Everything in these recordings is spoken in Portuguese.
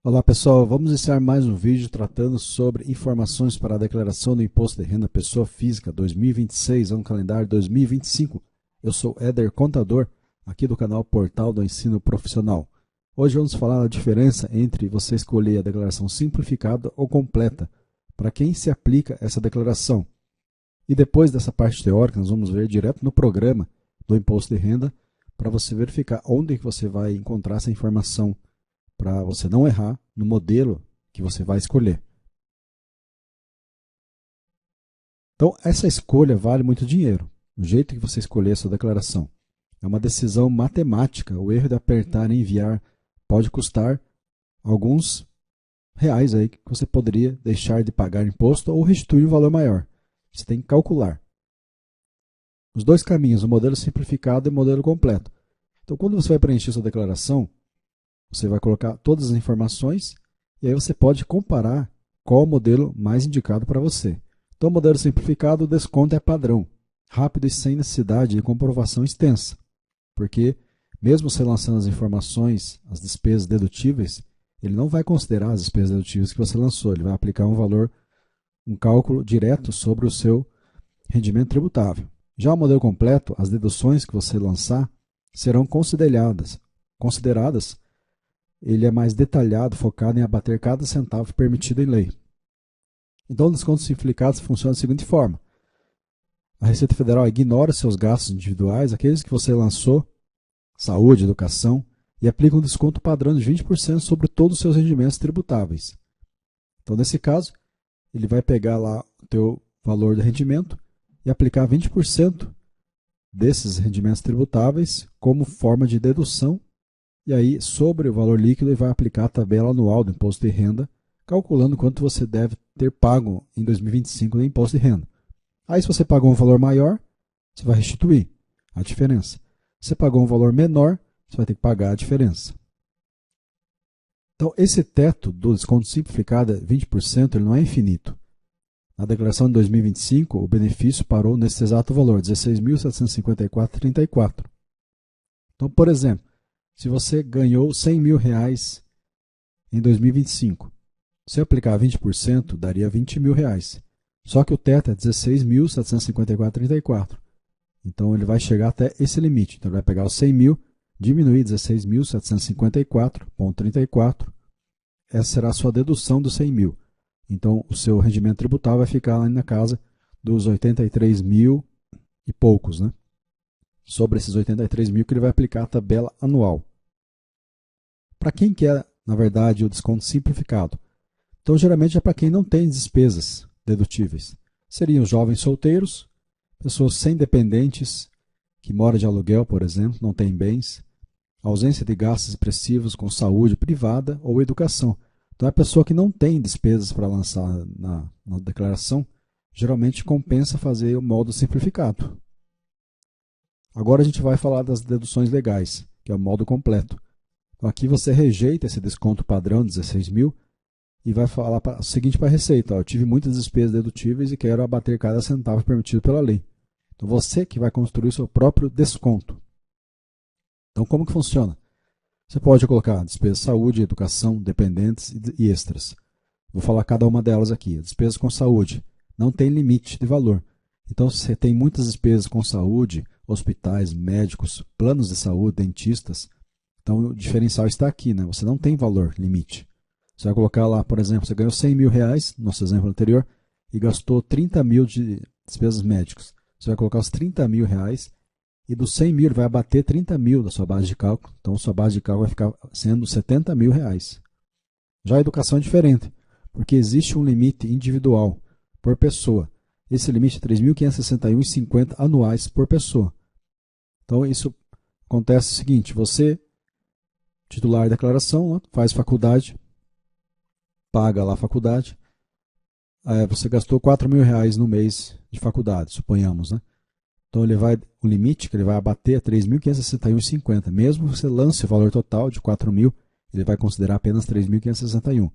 Olá pessoal, vamos iniciar mais um vídeo tratando sobre informações para a declaração do Imposto de Renda Pessoa Física 2026, ano calendário 2025. Eu sou Éder Contador, aqui do canal Portal do Ensino Profissional. Hoje vamos falar da diferença entre você escolher a declaração simplificada ou completa, para quem se aplica essa declaração. E depois dessa parte teórica, nós vamos ver direto no programa do Imposto de Renda, para você verificar onde que você vai encontrar essa informação, para você não errar no modelo que você vai escolher. Então, essa escolha vale muito dinheiro. O jeito que você escolher a sua declaração é uma decisão matemática. O erro de apertar e enviar pode custar alguns reais aí que você poderia deixar de pagar imposto ou restituir um valor maior. Você tem que calcular. Os dois caminhos, o modelo simplificado e o modelo completo. Então, quando você vai preencher sua declaração, você vai colocar todas as informações e aí você pode comparar qual o modelo mais indicado para você. Então, o modelo simplificado, o desconto é padrão, rápido e sem necessidade de comprovação extensa, porque mesmo você lançando as informações, as despesas dedutíveis, ele não vai considerar as despesas dedutíveis que você lançou, ele vai aplicar um valor, um cálculo direto sobre o seu rendimento tributável. Já o modelo completo, as deduções que você lançar serão consideradas. Ele é mais detalhado, focado em abater cada centavo permitido em lei. Então, o desconto simplificado funciona da seguinte forma. A Receita Federal ignora seus gastos individuais, aqueles que você lançou, saúde, educação, e aplica um desconto padrão de 20% sobre todos os seus rendimentos tributáveis. Então, nesse caso, ele vai pegar lá o teu valor de rendimento e aplicar 20% desses rendimentos tributáveis como forma de dedução. E aí, sobre o valor líquido, ele vai aplicar a tabela anual do imposto de renda, calculando quanto você deve ter pago em 2025 no imposto de renda. Aí, se você pagou um valor maior, você vai restituir a diferença. Se você pagou um valor menor, você vai ter que pagar a diferença. Então, esse teto do desconto simplificado, 20%, ele não é infinito. Na declaração de 2025, o benefício parou nesse exato valor, R$ 16.754,34. Então, por exemplo, se você ganhou 100 mil reais em 2025, se eu aplicar 20%, daria 20 mil reais. Só que o teto é 16.754,34. Então ele vai chegar até esse limite. Então ele vai pegar os 100 mil, diminuir 16.754,34. Essa será a sua dedução dos 100 mil. Então o seu rendimento tributável vai ficar lá na casa dos 83 mil e poucos, né? Sobre esses 83 mil que ele vai aplicar a tabela anual. Para quem quer, na verdade, o desconto simplificado? Então, geralmente é para quem não tem despesas dedutíveis. Seriam os jovens solteiros, pessoas sem dependentes, que moram de aluguel, por exemplo, não têm bens, ausência de gastos expressivos com saúde privada ou educação. Então, a pessoa que não tem despesas para lançar na declaração, geralmente compensa fazer o modo simplificado. Agora a gente vai falar das deduções legais, que é o modo completo. Então, aqui você rejeita esse desconto padrão, 16 mil, e vai falar o seguinte para a Receita: eu tive muitas despesas dedutíveis e quero abater cada centavo permitido pela lei. Então, você que vai construir o seu próprio desconto. Então, como que funciona? Você pode colocar despesas de saúde, educação, dependentes e extras. Vou falar cada uma delas aqui. Despesas com saúde não tem limite de valor. Então, se você tem muitas despesas com saúde, hospitais, médicos, planos de saúde, dentistas, então o diferencial está aqui, né? Você não tem valor limite. Você vai colocar lá, por exemplo, você ganhou 100 mil reais, nosso exemplo anterior, e gastou 30 mil de despesas médicas. Você vai colocar os 30 mil reais e dos 100 mil ele vai abater 30 mil da sua base de cálculo. Então, sua base de cálculo vai ficar sendo 70 mil reais. Já a educação é diferente, porque existe um limite individual por pessoa. Esse limite é 3.561,50 anuais por pessoa. Então, isso acontece o seguinte: você, titular de declaração, faz faculdade, paga lá a faculdade, você gastou 4 mil reais no mês de faculdade, suponhamos, né? Então o limite que ele vai abater é 3.561,50. Mesmo que você lance o valor total de 4 mil, ele vai considerar apenas 3.561.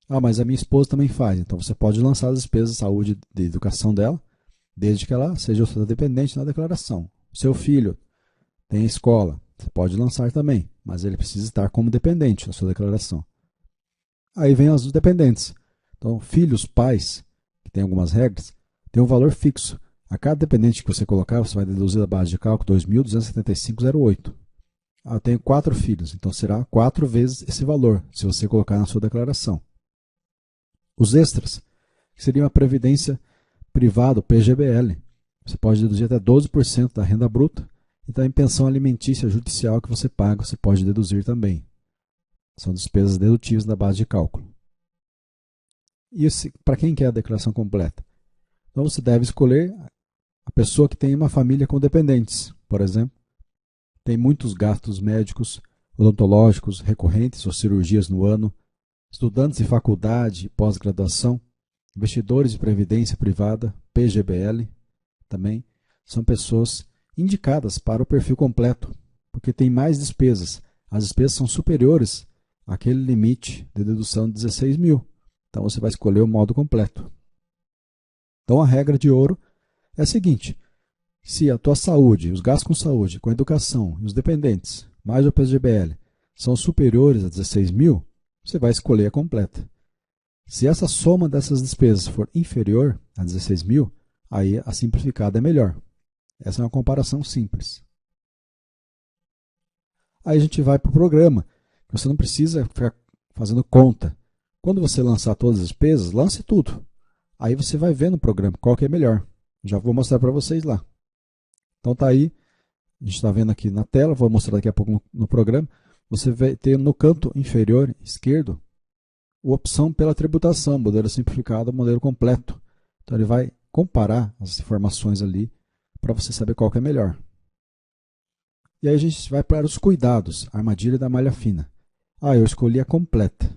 Ah, mas a minha esposa também faz. Então você pode lançar as despesas de saúde e de educação dela, desde que ela seja sua dependente na declaração. Seu filho tem a escola, você pode lançar também, mas ele precisa estar como dependente na sua declaração. Aí vem os dependentes. Então, filhos, pais, que tem algumas regras, tem um valor fixo. A cada dependente que você colocar, você vai deduzir da base de cálculo 2.275,08. Eu tenho 4 filhos, então será 4 vezes esse valor, se você colocar na sua declaração. Os extras, que seria uma previdência privada, o PGBL. Você pode deduzir até 12% da renda bruta. E também pensão alimentícia judicial que você paga, você pode deduzir também. São despesas dedutíveis da base de cálculo. E para quem quer a declaração completa? Então você deve escolher a pessoa que tem uma família com dependentes, por exemplo. Tem muitos gastos médicos, odontológicos, recorrentes ou cirurgias no ano, estudantes de faculdade e pós-graduação, investidores de previdência privada, PGBL, também são pessoas indicadas para o perfil completo, porque tem mais despesas. As despesas são superiores àquele limite de dedução de 16 mil. Então você vai escolher o modo completo. Então a regra de ouro é a seguinte: se a tua saúde, os gastos com saúde, com educação e os dependentes, mais o PGBL, são superiores a 16 mil, você vai escolher a completa. Se essa soma dessas despesas for inferior a 16 mil, aí a simplificada é melhor. Essa é uma comparação simples. Aí a gente vai para o programa. Você não precisa ficar fazendo conta. Quando você lançar todas as despesas, lance tudo. Aí você vai ver no programa qual que é melhor. Já vou mostrar para vocês lá. Então tá aí, a gente está vendo aqui na tela, vou mostrar daqui a pouco no programa. Você vai ter no canto inferior esquerdo a opção pela tributação, modelo simplificado, modelo completo. Então ele vai comparar as informações ali para você saber qual que é melhor. E aí a gente vai para os cuidados, a armadilha da malha fina. Eu escolhi a completa.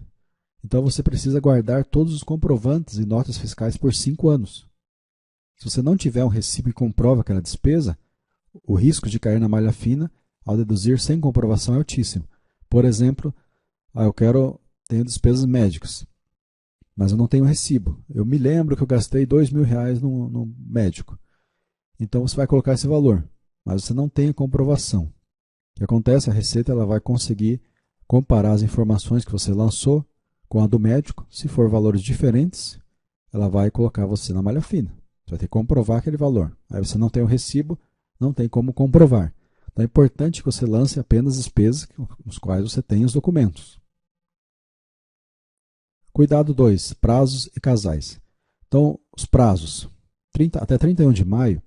Então você precisa guardar todos os comprovantes e notas fiscais por 5 anos. Se você não tiver um recibo que comprova aquela despesa, o risco de cair na malha fina ao deduzir sem comprovação é altíssimo. Por exemplo, tenho despesas médicas, mas eu não tenho recibo. Eu me lembro que eu gastei R$ 2.000 no médico. Então você vai colocar esse valor, mas você não tem a comprovação. O que acontece? A Receita ela vai conseguir comparar as informações que você lançou com a do médico. Se for valores diferentes, ela vai colocar você na malha fina. Você vai ter que comprovar aquele valor. Aí você não tem o recibo, não tem como comprovar. Então é importante que você lance apenas despesas nos quais você tem os documentos. Cuidado 2, prazos e casais. Então, os prazos. Até 31 de maio,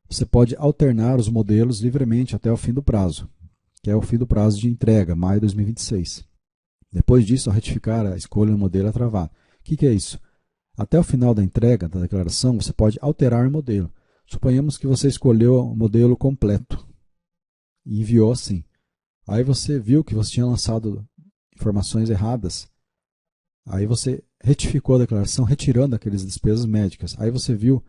você pode alternar os modelos livremente até o fim do prazo, que é o fim do prazo de entrega, maio de 2026. Depois disso, ao retificar a escolha do modelo é travado. O que é isso? Até o final da entrega da declaração, você pode alterar o modelo. Suponhamos que você escolheu o modelo completo e enviou assim. Aí você viu que você tinha lançado informações erradas. Aí você retificou a declaração retirando aquelas despesas médicas. Aí você viu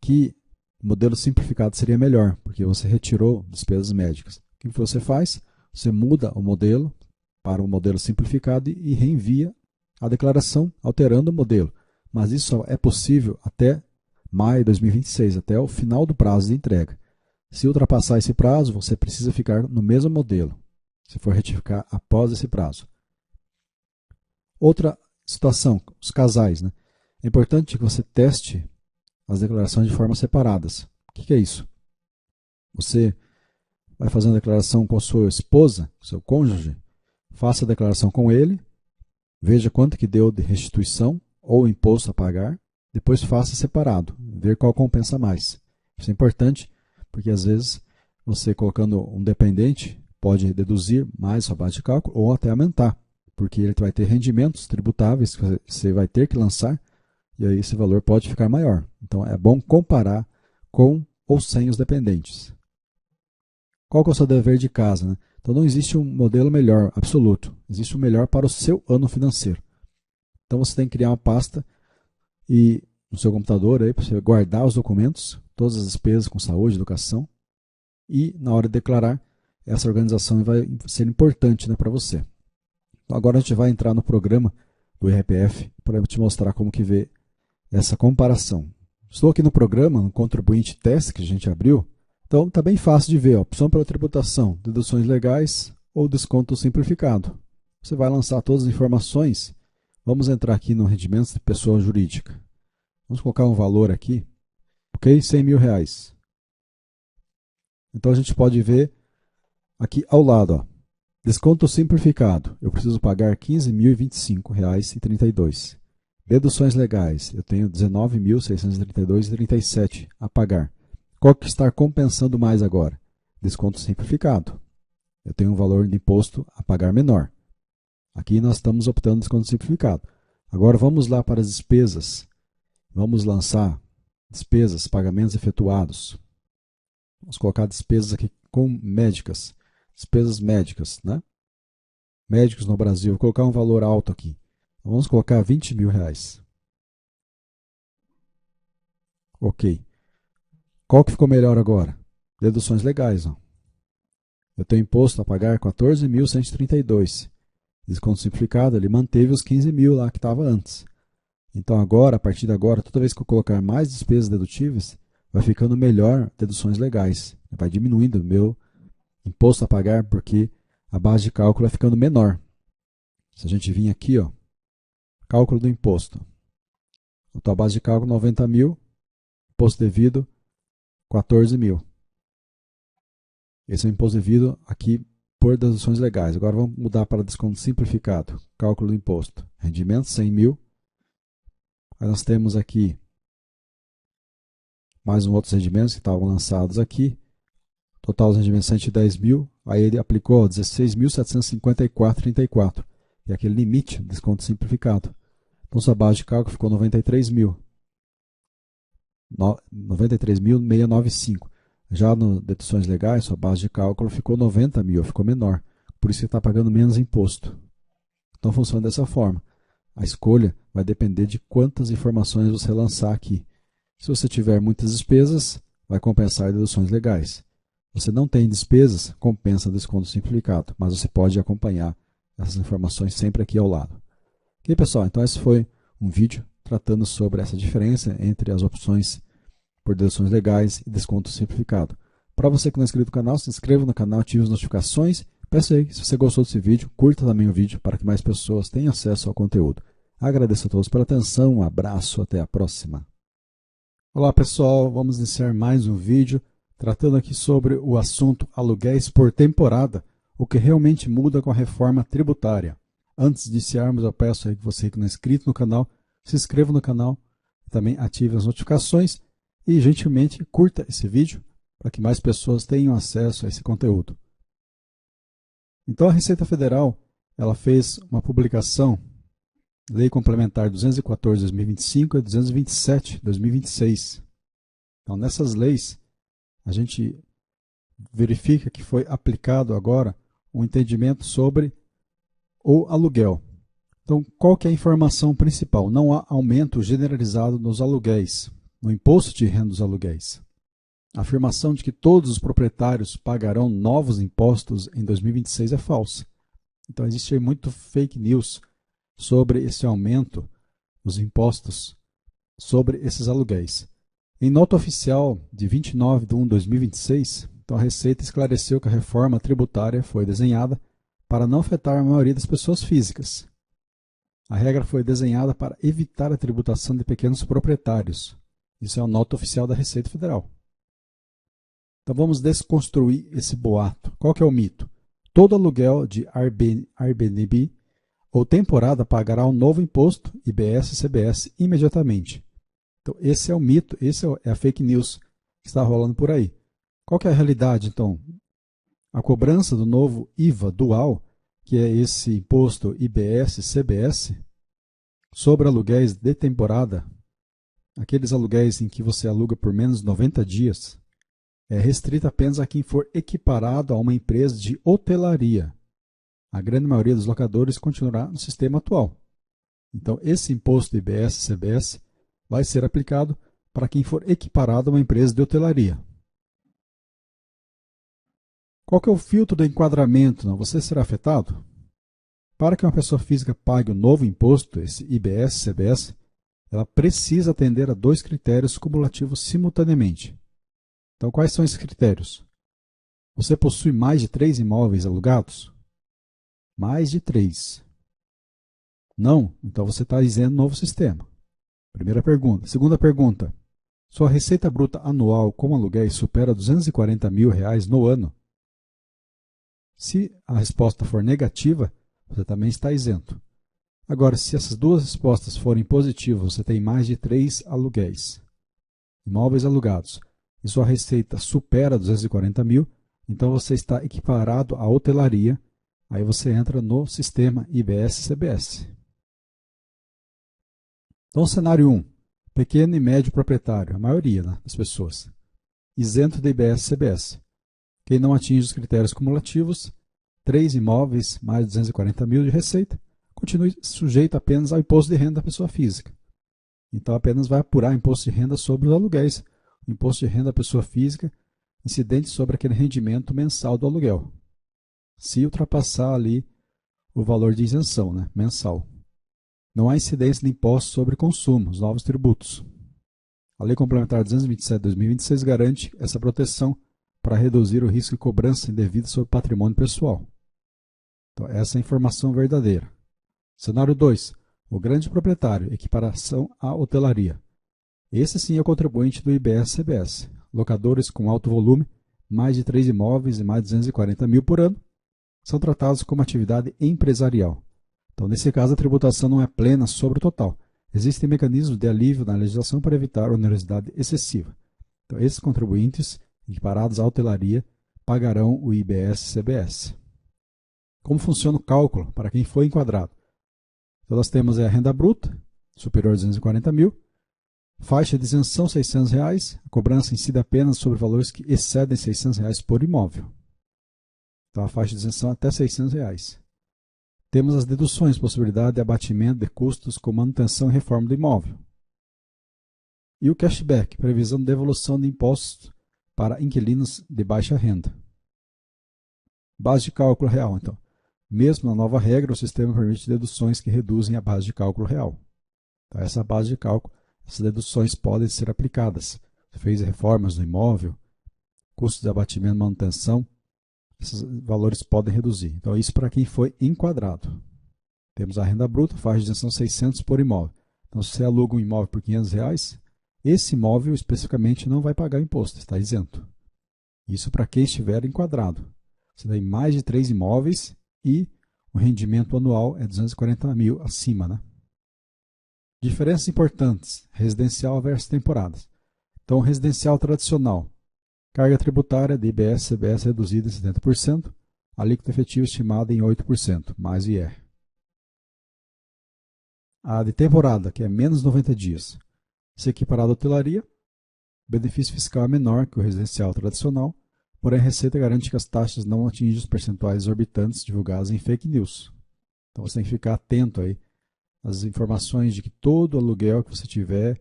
que o modelo simplificado seria melhor, porque você retirou despesas médicas. O que você faz? Você muda o modelo para o modelo simplificado e reenvia a declaração alterando o modelo. Mas isso só é possível até maio de 2026, até o final do prazo de entrega. Se ultrapassar esse prazo, você precisa ficar no mesmo modelo, se for retificar após esse prazo. Outra situação, os casais. Né? É importante que você teste as declarações de forma separadas. O que é isso? Você vai fazer uma declaração com a sua esposa, seu cônjuge, faça a declaração com ele, veja quanto que deu de restituição ou imposto a pagar, depois faça separado, ver qual compensa mais. Isso é importante, porque às vezes você colocando um dependente pode deduzir mais sua base de cálculo ou até aumentar, porque ele vai ter rendimentos tributáveis que você vai ter que lançar, e aí esse valor pode ficar maior. Então é bom comparar com ou sem os dependentes. Qual que é o seu dever de casa? Né? Então não existe um modelo melhor, absoluto. Existe um melhor para o seu ano financeiro. Então você tem que criar uma pasta e no seu computador para você guardar os documentos, todas as despesas com saúde, educação, e na hora de declarar, essa organização vai ser importante, né, para você. Então, agora a gente vai entrar no programa do IRPF para te mostrar como que vê essa comparação. Estou aqui no programa, no contribuinte teste que a gente abriu. Então está bem fácil de ver, opção pela tributação, deduções legais ou desconto simplificado. Você vai lançar todas as informações. Vamos entrar aqui no rendimento de pessoa jurídica. Vamos colocar um valor aqui, ok? R$ 100.000. Então a gente pode ver aqui ao lado, ó, desconto simplificado. Eu preciso pagar R$ 15.025,32. Deduções legais, eu tenho R$ 19.632,37 a pagar. Qual que está compensando mais agora? Desconto simplificado. Eu tenho um valor de imposto a pagar menor. Aqui nós estamos optando desconto simplificado. Agora vamos lá para as despesas. Vamos lançar despesas, pagamentos efetuados. Vamos colocar despesas aqui com médicas. Despesas médicas, né? Médicos no Brasil. Vou colocar um valor alto aqui. Vamos colocar R$ 20.000. Ok. Qual que ficou melhor agora? Deduções legais. Ó. Eu tenho imposto a pagar R$ 14.132. Desconto simplificado, ele manteve os 15.000 lá que estava antes. Então agora, a partir de agora, toda vez que eu colocar mais despesas dedutíveis, vai ficando melhor deduções legais. Vai diminuindo o meu imposto a pagar porque a base de cálculo vai ficando menor. Se a gente vir aqui, ó, cálculo do imposto. A base de cálculo 90.000, imposto devido 14.000. Esse é o imposto devido aqui por deduções legais. Agora vamos mudar para desconto simplificado. Cálculo do imposto. Rendimento 100.000. Aí nós temos aqui mais um outros rendimentos que estavam lançados aqui. Total dos rendimentos 110.000. Aí ele aplicou 16.754,34. E aquele limite, desconto simplificado. Então sua base de cálculo ficou 93.000. 93.695. Já no deduções legais, sua base de cálculo ficou 90.000, ficou menor. Por isso você está pagando menos imposto. Então funciona dessa forma. A escolha vai depender de quantas informações você lançar aqui. Se você tiver muitas despesas, vai compensar deduções legais. Se você não tem despesas, compensa desconto simplificado. Mas você pode acompanhar essas informações sempre aqui ao lado. Ok, pessoal? Então esse foi um vídeo tratando sobre essa diferença entre as opções por deduções legais e desconto simplificado. Para você que não é inscrito no canal, se inscreva no canal, ative as notificações. Peço aí, se você gostou desse vídeo, curta também o vídeo para que mais pessoas tenham acesso ao conteúdo. Agradeço a todos pela atenção, um abraço, até a próxima. Olá pessoal, vamos iniciar mais um vídeo tratando aqui sobre o assunto aluguéis por temporada, o que realmente muda com a reforma tributária. Antes de iniciarmos, eu peço aí que você que não é inscrito no canal, se inscreva no canal, também ative as notificações e gentilmente curta esse vídeo para que mais pessoas tenham acesso a esse conteúdo. Então a Receita Federal ela fez uma publicação, Lei Complementar 214/2025 e 227/2026. Então nessas leis a gente verifica que foi aplicado agora um entendimento sobre o aluguel. Então qual que é a informação principal? Não há aumento generalizado nos aluguéis, no imposto de renda dos aluguéis. A afirmação de que todos os proprietários pagarão novos impostos em 2026 é falsa. Então existe muito fake news sobre esse aumento dos impostos sobre esses aluguéis. Em nota oficial de 29/1/2026, então a Receita esclareceu que a reforma tributária foi desenhada para não afetar a maioria das pessoas físicas. A regra foi desenhada para evitar a tributação de pequenos proprietários. Isso é a nota oficial da Receita Federal. Então vamos desconstruir esse boato. Qual que é o mito? Todo aluguel de Airbnb ou temporada pagará um novo imposto, IBS e CBS, imediatamente. Então esse é o mito, esse é a fake news que está rolando por aí. Qual que é a realidade, então? A cobrança do novo IVA dual, que é esse imposto IBS e CBS, sobre aluguéis de temporada, aqueles aluguéis em que você aluga por menos de 90 dias, é restrita apenas a quem for equiparado a uma empresa de hotelaria. A grande maioria dos locadores continuará no sistema atual. Então, esse imposto IBS e CBS vai ser aplicado para quem for equiparado a uma empresa de hotelaria. Qual que é o filtro do enquadramento? Não? Você será afetado? Para que uma pessoa física pague o novo imposto, esse IBS e CBS, ela precisa atender a 2 critérios cumulativos simultaneamente. Então, quais são esses critérios? Você possui mais de 3 imóveis alugados? Mais de 3. Não? Então você está isento no novo sistema. Primeira pergunta. Segunda pergunta. Sua receita bruta anual com aluguéis supera R$240 mil no ano? Se a resposta for negativa, você também está isento. Agora, se essas duas respostas forem positivas, você tem mais de 3 aluguéis, imóveis alugados, e sua receita supera 240 mil, então você está equiparado à hotelaria, aí você entra no sistema IBS-CBS. Então, cenário 1, pequeno e médio proprietário, a maioria das pessoas, isento de IBS-CBS. Quem não atinge os critérios cumulativos, 3 imóveis, mais de 240 mil de receita, continue sujeito apenas ao imposto de renda da pessoa física. Então, apenas vai apurar imposto de renda sobre os aluguéis, o imposto de renda da pessoa física incidente sobre aquele rendimento mensal do aluguel, se ultrapassar ali o valor de isenção, né, mensal. Não há incidência de impostos sobre consumo, os novos tributos. A Lei Complementar 227 de 2026 garante essa proteção para reduzir o risco de cobrança indevida sobre patrimônio pessoal. Então, essa é a informação verdadeira. Cenário 2. O grande proprietário, equiparação à hotelaria. Esse sim é o contribuinte do IBS-CBS. Locadores com alto volume, mais de 3 imóveis e mais de 240 mil por ano, são tratados como atividade empresarial. Então, nesse caso, a tributação não é plena sobre o total. Existem mecanismos de alívio na legislação para evitar onerosidade excessiva. Então, esses contribuintes, equiparados à hotelaria, pagarão o IBS-CBS. Como funciona o cálculo para quem foi enquadrado? Então, nós temos a renda bruta, superior a 240 mil, faixa de isenção R$ 600, a cobrança incide apenas sobre valores que excedem R$ 600 por imóvel. Então, a faixa de isenção é até R$ 600. Temos as deduções, possibilidade de abatimento de custos com manutenção e reforma do imóvel. E o cashback, previsão de devolução de impostos para inquilinos de baixa renda. Base de cálculo real, então. Mesmo na nova regra, o sistema permite deduções que reduzem a base de cálculo real. Então, essa base de cálculo, essas deduções podem ser aplicadas. Você fez reformas no imóvel, custos de abatimento e manutenção, esses valores podem reduzir. Então, isso para quem foi enquadrado. Temos a renda bruta, faixa de isenção 600 por imóvel. Então, se você aluga um imóvel por R$ 500, esse imóvel especificamente não vai pagar imposto, está isento. Isso para quem estiver enquadrado. Você tem mais de 3 imóveis e o rendimento anual é 240 mil acima, né? Diferenças importantes, residencial versus temporadas. Então, residencial tradicional, carga tributária de IBS-CBS reduzida em 70%, alíquota efetiva estimada em 8%, mais IR. A de temporada, que é menos 90 dias, se equiparada à hotelaria, o benefício fiscal é menor que o residencial tradicional, porém a Receita garante que as taxas não atingem os percentuais exorbitantes divulgados em fake news. Então você tem que ficar atento aí às informações de que todo aluguel que você tiver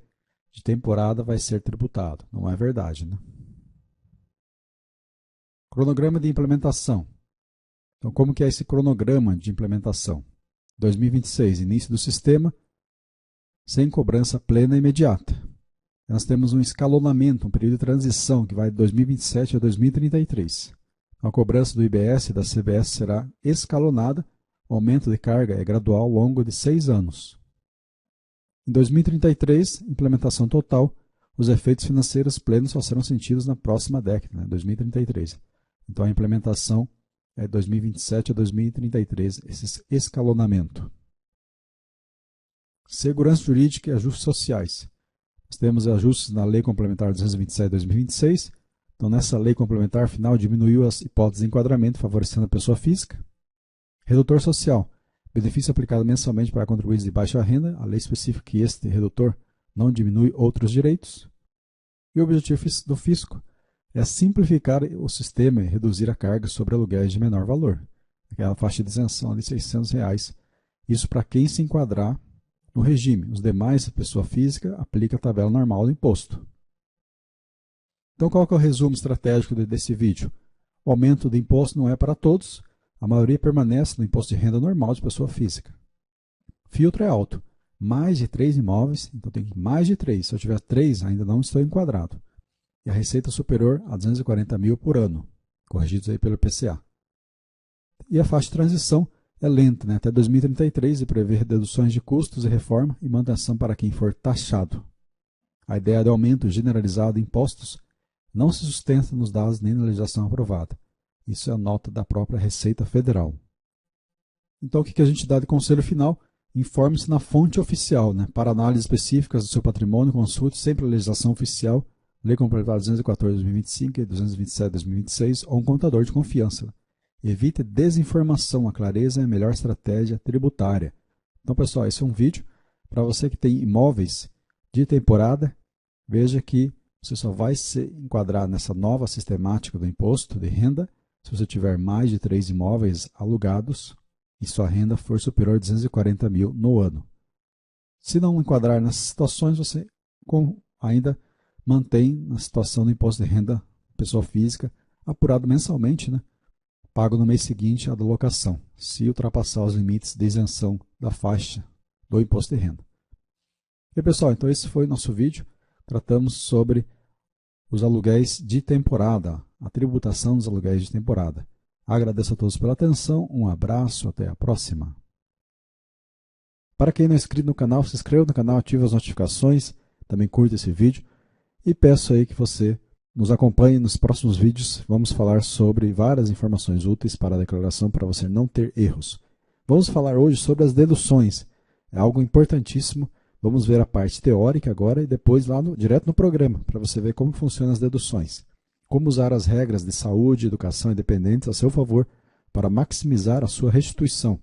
de temporada vai ser tributado. Não é verdade, né? Cronograma de implementação. Então, como que é esse cronograma de implementação? 2026, início do sistema, sem cobrança plena e imediata. Nós temos um escalonamento, um período de transição que vai de 2027 a 2033. A cobrança do IBS e da CBS será escalonada, o aumento de carga é gradual ao longo de 6 anos. Em 2033, implementação total, os efeitos financeiros plenos só serão sentidos na próxima década, 2033. Então, a implementação é 2027 a 2033, esse escalonamento. Segurança jurídica e ajustes sociais. Nós temos ajustes na Lei Complementar 227 de 2026. Então, nessa lei complementar final, diminuiu as hipóteses de enquadramento, favorecendo a pessoa física. Redutor social. Benefício aplicado mensalmente para contribuintes de baixa renda. A lei especifica que este redutor não diminui outros direitos. E o objetivo do fisco é simplificar o sistema e reduzir a carga sobre aluguéis de menor valor. Aquela faixa de isenção de R$ 600. Isso para quem se enquadrar no regime. Os demais, a pessoa física, aplica a tabela normal do imposto. Então, qual que é o resumo estratégico desse vídeo? O aumento do imposto não é para todos. A maioria permanece no imposto de renda normal de pessoa física. Filtro é alto. Mais de 3 imóveis, então tem mais de 3. Se eu tiver 3, ainda não estou enquadrado. E a receita superior a 240 mil por ano, corrigidos aí pelo IPCA. E a faixa de transição é lenta, né? Até 2033 e prevê deduções de custos e reforma e manutenção para quem for taxado. A ideia de aumento generalizado de impostos não se sustenta nos dados nem na legislação aprovada. Isso é a nota da própria Receita Federal. Então, o que a gente dá de conselho final? Informe-se na fonte oficial, né? Para análises específicas do seu patrimônio, consulte sempre a legislação oficial, Lei Complementar 214 de 2025 e 227 de 2026, ou um contador de confiança. Evite desinformação, a clareza é a melhor estratégia tributária. Então, pessoal, esse é um vídeo para você que tem imóveis de temporada. Veja que você só vai se enquadrar nessa nova sistemática do imposto de renda se você tiver mais de 3 imóveis alugados e sua renda for superior a 240 mil no ano. Se não enquadrar nessas situações, você ainda mantém na situação do imposto de renda pessoa física, apurado mensalmente, né? Pago no mês seguinte a da locação, se ultrapassar os limites de isenção da faixa do imposto de renda. E pessoal, então esse foi o nosso vídeo. Tratamos sobre os aluguéis de temporada, a tributação dos aluguéis de temporada. Agradeço a todos pela atenção, um abraço, até a próxima. Para quem não é inscrito no canal, se inscreva no canal, ative as notificações, também curta esse vídeo e peço aí que você nos acompanhe nos próximos vídeos. Vamos falar sobre várias informações úteis para a declaração para você não ter erros. Vamos falar hoje sobre as deduções, é algo importantíssimo. Vamos ver a parte teórica agora e depois lá direto no programa, para você ver como funcionam as deduções. Como usar as regras de saúde, educação e dependentes a seu favor para maximizar a sua restituição.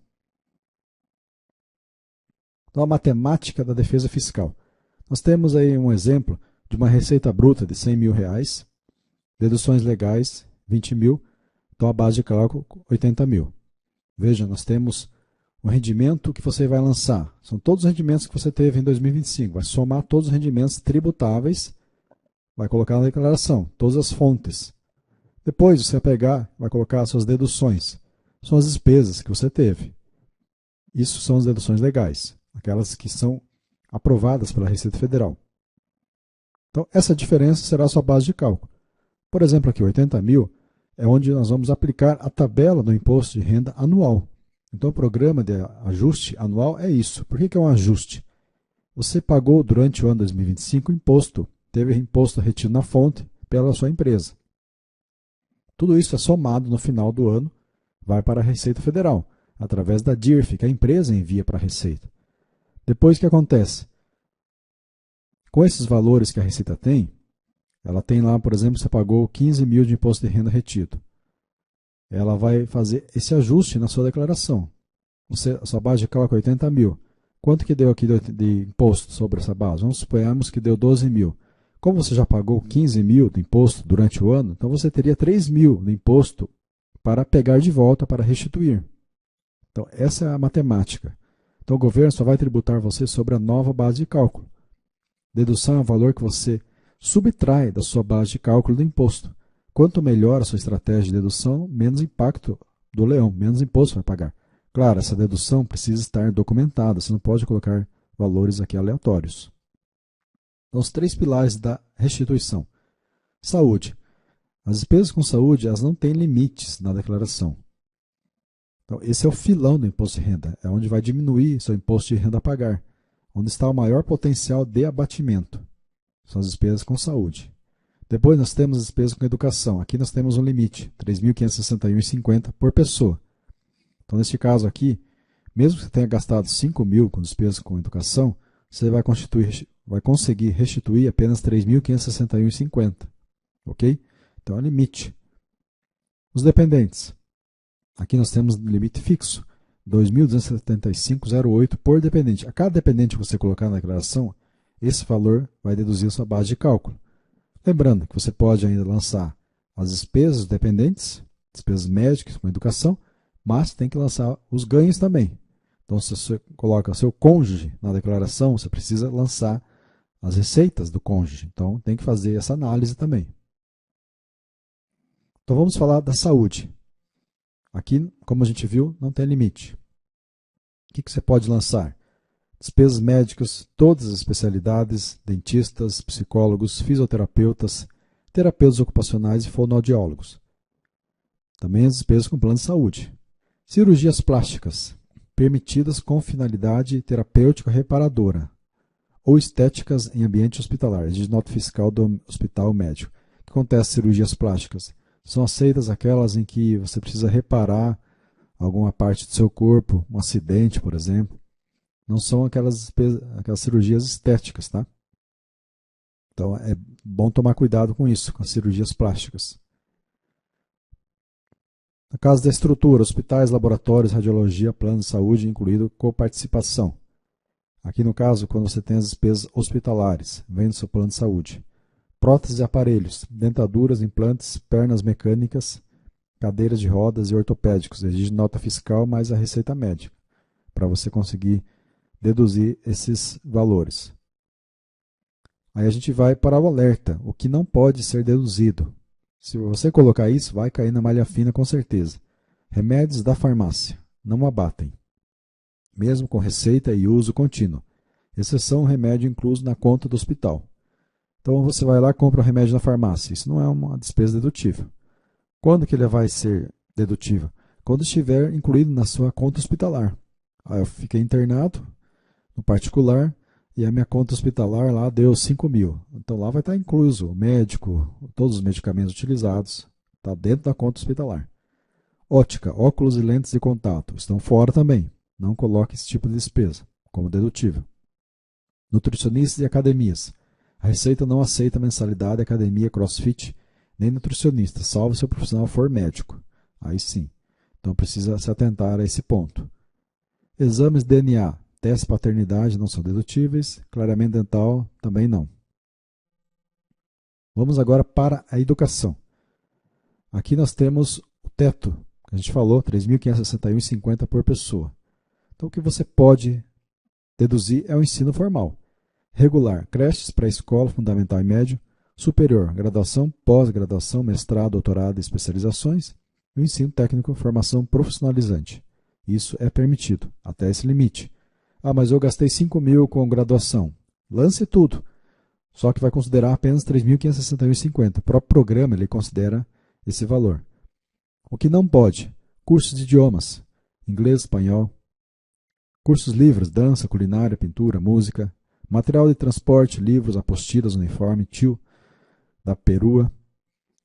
Então, a matemática da defesa fiscal. Nós temos aí um exemplo de uma receita bruta de R$100 mil, deduções legais 20 mil, então a base de cálculo 80 mil. Veja, nós temos o rendimento que você vai lançar. São todos os rendimentos que você teve em 2025. Vai somar todos os rendimentos tributáveis, vai colocar na declaração, todas as fontes. Depois você vai pegar, vai colocar as suas deduções. São as despesas que você teve. Isso são as deduções legais, aquelas que são aprovadas pela Receita Federal. Então, essa diferença será a sua base de cálculo. Por exemplo, aqui, 80 mil é onde nós vamos aplicar a tabela do imposto de renda anual. Então, o programa de ajuste anual é isso. Por que é um ajuste? Você pagou durante o ano 2025 imposto, teve imposto retido na fonte pela sua empresa. Tudo isso é somado no final do ano, vai para a Receita Federal, através da DIRF, que a empresa envia para a Receita. Depois, o que acontece? Com esses valores que a Receita tem, ela tem lá, por exemplo, você pagou 15 mil de imposto de renda retido. Ela vai fazer esse ajuste na sua declaração. A sua base de cálculo é 80 mil. Quanto que deu aqui de imposto sobre essa base? Vamos suponhamos que deu 12 mil. Como você já pagou 15 mil de imposto durante o ano, então você teria 3 mil de imposto para pegar de volta, para restituir. Então, essa é a matemática. Então, o governo só vai tributar você sobre a nova base de cálculo. Dedução é o valor que você subtrai da sua base de cálculo do imposto. Quanto melhor a sua estratégia de dedução, menos impacto do leão, menos imposto vai pagar. Claro, essa dedução precisa estar documentada, você não pode colocar valores aqui aleatórios. Então, os 3 pilares da restituição. Saúde. As despesas com saúde, elas não têm limites na declaração. Então, esse é o filão do imposto de renda, é onde vai diminuir seu imposto de renda a pagar, onde está o maior potencial de abatimento. São as despesas com saúde. Depois nós temos as despesas com educação. Aqui nós temos um limite, R$ 3.561,50 por pessoa. Então, neste caso aqui, mesmo que você tenha gastado 5 mil com despesas com educação, você vai conseguir restituir apenas R$ 3.561,50. Ok? Então, é o limite. Os dependentes. Aqui nós temos limite fixo, R$ 2.275,08 por dependente. A cada dependente que você colocar na declaração, esse valor vai deduzir a sua base de cálculo. Lembrando que você pode ainda lançar as despesas dependentes, despesas médicas com educação, mas tem que lançar os ganhos também. Então, se você coloca seu cônjuge na declaração, você precisa lançar as receitas do cônjuge. Então, tem que fazer essa análise também. Então, vamos falar da saúde. Aqui, como a gente viu, não tem limite. O que você pode lançar? Despesas médicas, todas as especialidades, dentistas, psicólogos, fisioterapeutas, terapeutas ocupacionais e fonoaudiólogos. Também as despesas com plano de saúde. Cirurgias plásticas, permitidas com finalidade terapêutica reparadora, ou estéticas em ambiente hospitalar, de nota fiscal do hospital médico. O que acontece cirurgias plásticas? São aceitas aquelas em que você precisa reparar alguma parte do seu corpo, um acidente, por exemplo. Não são aquelas cirurgias estéticas, tá? Então é bom tomar cuidado com isso, com as cirurgias plásticas. Na caso da estrutura, hospitais, laboratórios, radiologia, plano de saúde, incluído coparticipação. Aqui no caso, quando você tem as despesas hospitalares, vem do seu plano de saúde. Próteses e aparelhos, dentaduras, implantes, pernas mecânicas, cadeiras de rodas e ortopédicos. Exige nota fiscal mais a receita médica, para você conseguir deduzir esses valores. Aí a gente vai para o alerta, o que não pode ser deduzido. Se você colocar isso, vai cair na malha fina com certeza. Remédios da farmácia, não abatem, mesmo com receita e uso contínuo. Exceção remédio incluso na conta do hospital. Então você vai lá e compra o remédio na farmácia. Isso não é uma despesa dedutível. Quando que ele vai ser dedutível? Quando estiver incluído na sua conta hospitalar. Aí eu fiquei internado no particular e a minha conta hospitalar lá deu 5 mil. Então lá vai estar incluso o médico, todos os medicamentos utilizados. Está dentro da conta hospitalar. Ótica, óculos e lentes de contato estão fora também. Não coloque esse tipo de despesa como dedutível. Nutricionistas e academias. A Receita não aceita mensalidade, academia, crossfit, nem nutricionista, salvo se o profissional for médico. Aí sim. Então precisa se atentar a esse ponto. Exames DNA, teste de paternidade não são dedutíveis, clareamento dental também não. Vamos agora para a educação. Aqui nós temos o teto, que a gente falou, R$ 3.561,50 por pessoa. Então o que você pode deduzir é o ensino formal. Regular, creches, pré-escola, fundamental e médio. Superior, graduação, pós-graduação, mestrado, doutorado e especializações. E o ensino técnico, formação profissionalizante. Isso é permitido, até esse limite. Ah, mas eu gastei 5 mil com graduação. Lance tudo. Só que vai considerar apenas R$ 3.561,50. O próprio programa ele considera esse valor. O que não pode? Cursos de idiomas. Inglês, espanhol. Cursos livres, dança, culinária, pintura, música. Material de transporte, livros, apostilas, uniforme, tio da perua.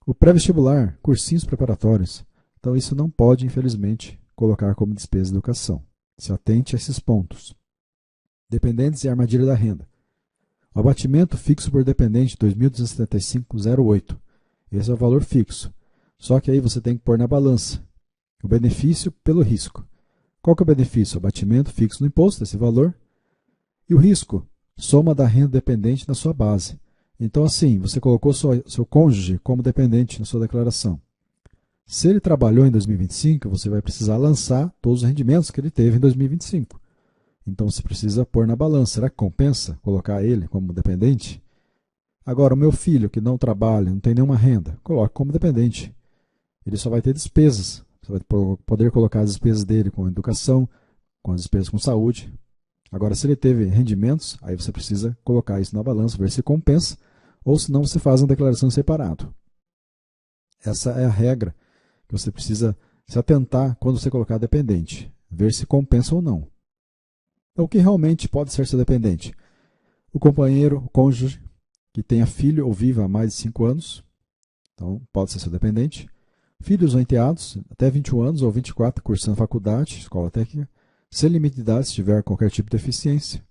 O pré-vestibular, cursinhos preparatórios. Então isso não pode, infelizmente, colocar como despesa de educação. Se atente a esses pontos. Dependentes e armadilha da renda. O abatimento fixo por dependente, R$ 2.275,08. Esse é o valor fixo. Só que aí você tem que pôr na balança o benefício pelo risco. Qual que é o benefício? O abatimento fixo no imposto, esse valor. E o risco? Soma da renda dependente na sua base. Então, assim, você colocou seu cônjuge como dependente na sua declaração. Se ele trabalhou em 2025, você vai precisar lançar todos os rendimentos que ele teve em 2025. Então, você precisa pôr na balança. Será que compensa colocar ele como dependente? Agora, o meu filho que não trabalha, não tem nenhuma renda, coloque como dependente. Ele só vai ter despesas. Você vai poder colocar as despesas dele com educação, com as despesas com saúde. Agora, se ele teve rendimentos, aí você precisa colocar isso na balança, ver se compensa, ou se não, você faz uma declaração separado. Essa é a regra que você precisa se atentar quando você colocar dependente, ver se compensa ou não. Então, o que realmente pode ser seu dependente? O companheiro, o cônjuge, que tenha filho ou viva há mais de 5 anos, então pode ser seu dependente. Filhos ou enteados, até 21 anos ou 24, cursando faculdade, escola técnica, sem limite de idade se tiver qualquer tipo de deficiência.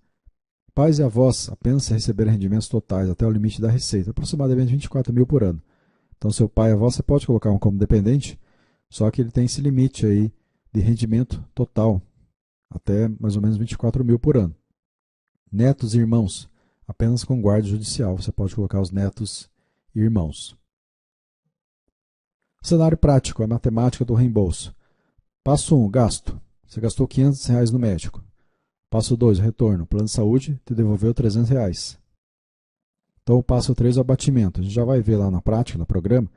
Pais e avós, apenas se receberem rendimentos totais até o limite da receita, aproximadamente 24 mil por ano. Então, seu pai e avó, você pode colocar um como dependente, só que ele tem esse limite aí de rendimento total, até mais ou menos 24 mil por ano. Netos e irmãos, apenas com guarda judicial, você pode colocar os netos e irmãos. Cenário prático, a matemática do reembolso. Passo 1, gasto. Você gastou R$ 500 no médico. Passo 2, retorno. O plano de saúde te devolveu R$ 300. Então, o passo 3 é o abatimento. A gente já vai ver lá na prática, no programa.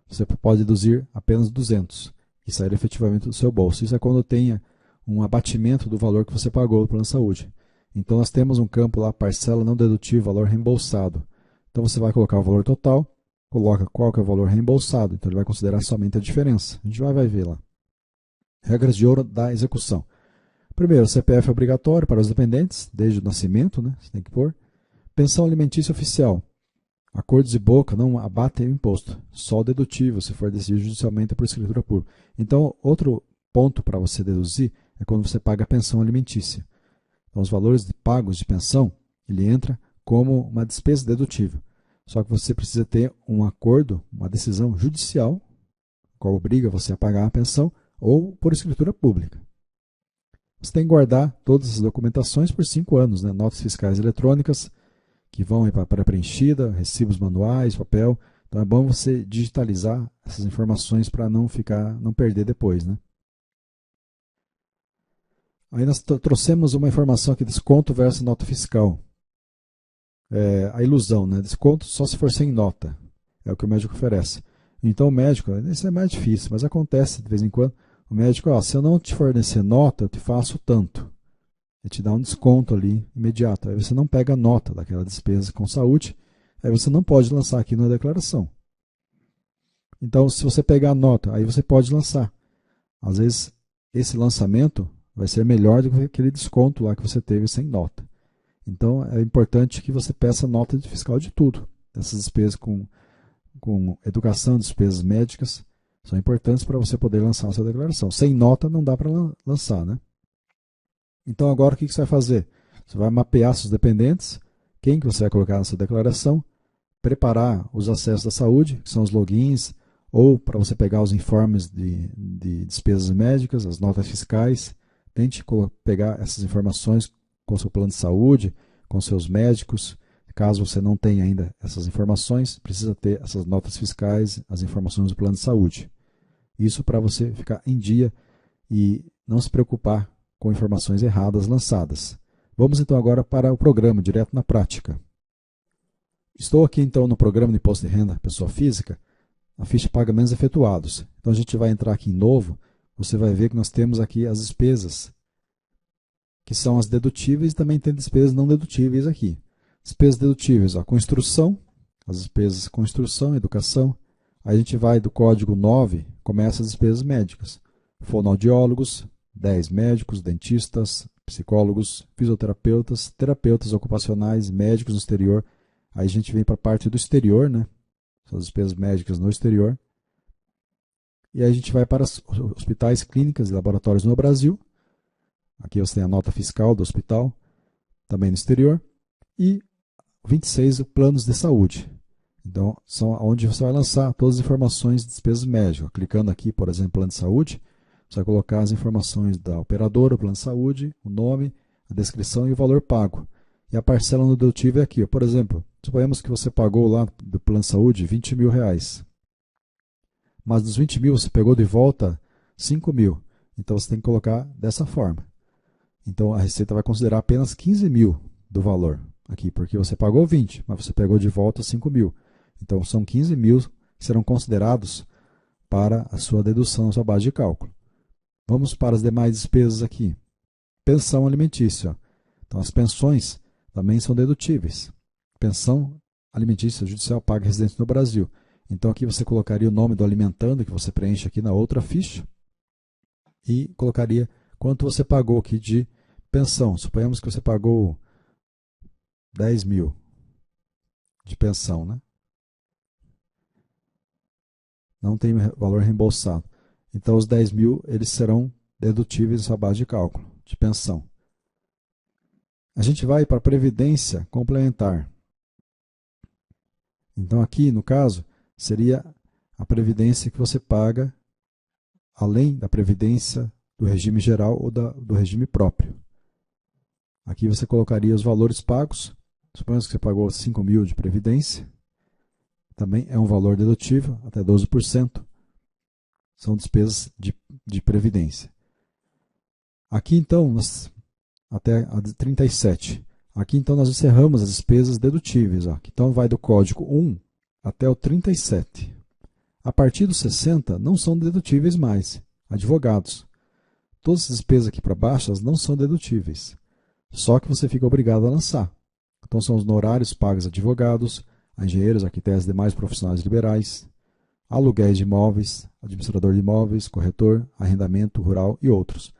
Você pode deduzir apenas 200 e sair efetivamente do seu bolso. Isso é quando tenha um abatimento do valor que você pagou no plano de saúde. Então, nós temos um campo lá, parcela não dedutível, valor reembolsado. Então, você vai colocar o valor total, coloca qual que é o valor reembolsado. Então, ele vai considerar somente a diferença. A gente vai ver lá. Regras de ouro da execução. Primeiro, o CPF é obrigatório para os dependentes, desde o nascimento, né? Você tem que pôr. Pensão alimentícia oficial. Acordos de boca não abatem o imposto, só o dedutivo, se for decidido judicialmente por escritura pública. Então, outro ponto para você deduzir é quando você paga a pensão alimentícia. Então, os valores de pagos de pensão, ele entra como uma despesa dedutível. Só que você precisa ter um acordo, uma decisão judicial, qual obriga você a pagar a pensão, ou por escritura pública. Você tem que guardar todas as documentações por 5 anos, né? Notas fiscais eletrônicas, que vão para pré-preenchida, recibos manuais, papel. Então é bom você digitalizar essas informações para não perder depois, né? Aí nós trouxemos uma informação aqui, desconto versus nota fiscal. A ilusão, né? Desconto só se for sem nota. É o que o médico oferece. Então o médico, isso é mais difícil, mas acontece de vez em quando. O médico, se eu não te fornecer nota, eu te faço tanto. Ele te dá um desconto ali imediato. Aí você não pega a nota daquela despesa com saúde, aí você não pode lançar aqui na declaração. Então, se você pegar a nota, aí você pode lançar. Às vezes, esse lançamento vai ser melhor do que aquele desconto lá que você teve sem nota. Então, é importante que você peça nota de fiscal de tudo. Essas despesas com educação, despesas médicas, são importantes para você poder lançar a sua declaração. Sem nota, não dá para lançar, né? Então agora o que você vai fazer? Você vai mapear seus dependentes, quem que você vai colocar na sua declaração, preparar os acessos da saúde, que são os logins, ou para você pegar os informes de despesas médicas, as notas fiscais. Tente pegar essas informações com o seu plano de saúde, com seus médicos. Caso você não tenha ainda essas informações, precisa ter essas notas fiscais, as informações do plano de saúde. Isso para você ficar em dia e não se preocupar com informações erradas lançadas. Vamos então agora para o programa, direto na prática. Estou aqui então no programa de imposto de renda pessoa física, a ficha de pagamentos efetuados. Então a gente vai entrar aqui em novo, você vai ver que nós temos aqui as despesas, que são as dedutíveis, e também tem despesas não dedutíveis aqui. Despesas dedutíveis, construção, as despesas construção, educação. Aí a gente vai do código 9, começa as despesas médicas. Fonoaudiólogos, 10 médicos, dentistas, psicólogos, fisioterapeutas, terapeutas ocupacionais, médicos no exterior. Aí a gente vem para a parte do exterior, né? São as despesas médicas no exterior. E aí a gente vai para os hospitais, clínicas e laboratórios no Brasil. Aqui você tem a nota fiscal do hospital, também no exterior. E 26, planos de saúde. Então, são onde você vai lançar todas as informações de despesas médicas. Clicando aqui, por exemplo, plano de saúde, você vai colocar as informações da operadora, o plano de saúde, o nome, a descrição e o valor pago. E a parcela no dedutível é aqui. Por exemplo, suponhamos que você pagou lá do plano de saúde 20 mil reais. Mas dos 20 mil você pegou de volta 5 mil. Então você tem que colocar dessa forma. Então a Receita vai considerar apenas 15 mil do valor aqui, porque você pagou 20, mas você pegou de volta 5 mil. Então são 15 mil que serão considerados para a sua dedução, a sua base de cálculo. Vamos para as demais despesas aqui. Pensão alimentícia. Então as pensões também são dedutíveis. Pensão alimentícia judicial paga residente no Brasil. Então aqui você colocaria o nome do alimentando, que você preenche aqui na outra ficha, e colocaria quanto você pagou aqui de pensão. Suponhamos que você pagou 10 mil de pensão, né? Não tem valor reembolsado. Então os 10 mil eles serão dedutíveis da sua base de cálculo de pensão. A gente vai para a previdência complementar. Então aqui, no caso, seria a previdência que você paga além da previdência do regime geral ou do regime próprio. Aqui você colocaria os valores pagos. Suponhamos que você pagou 5 mil de previdência. Também é um valor dedutível, até 12%. São despesas de previdência. Aqui então, até a 37. Aqui então nós encerramos as despesas dedutíveis. Então vai do código 1 até o 37. A partir dos 60 não são dedutíveis mais. Advogados. Todas as despesas aqui para baixo elas não são dedutíveis. Só que você fica obrigado a lançar. Então são os honorários pagos a advogados, a engenheiros, arquitetos e demais profissionais liberais, aluguéis de imóveis, administrador de imóveis, corretor, arrendamento rural e outros.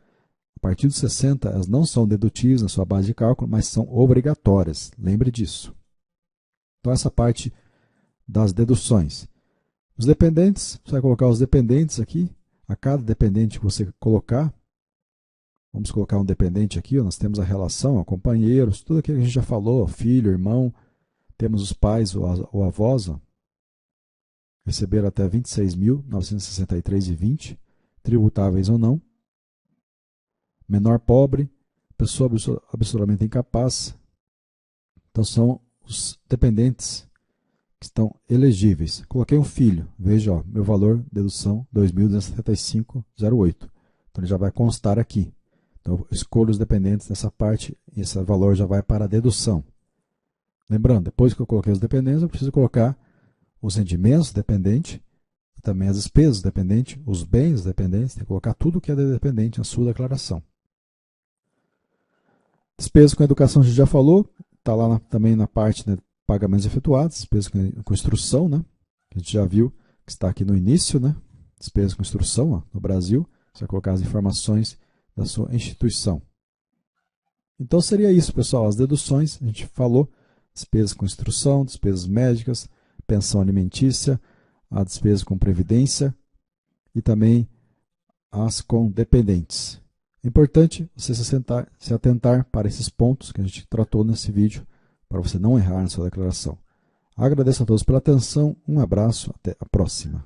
A partir dos 60, elas não são dedutíveis na sua base de cálculo, mas são obrigatórias. Lembre disso. Então, essa parte das deduções. Os dependentes, você vai colocar os dependentes aqui. A cada dependente que você colocar, vamos colocar um dependente aqui, nós temos a relação, companheiros, tudo aquilo que a gente já falou, filho, irmão, temos os pais ou avós, receberam até R$ 26.963,20, tributáveis ou não. Menor pobre, pessoa absolutamente incapaz. Então são os dependentes que estão elegíveis. Coloquei um filho, veja, ó, meu valor, dedução 2.275,08. Então ele já vai constar aqui. Então eu escolho os dependentes nessa parte e esse valor já vai para a dedução. Lembrando, depois que eu coloquei os dependentes, eu preciso colocar os rendimentos dependentes, e também as despesas dependentes, os bens dependentes, tem que colocar tudo que é dependente na sua declaração. Despesas com educação a gente já falou, está lá também na parte de pagamentos efetuados, despesas com instrução, né? A gente já viu que está aqui no início, né? Despesas com instrução, ó, no Brasil, você vai colocar as informações da sua instituição. Então seria isso, pessoal, as deduções, a gente falou, despesas com instrução, despesas médicas, pensão alimentícia, a despesa com previdência e também as com dependentes. É importante você se atentar para esses pontos que a gente tratou nesse vídeo, para você não errar na sua declaração. Agradeço a todos pela atenção, um abraço, até a próxima.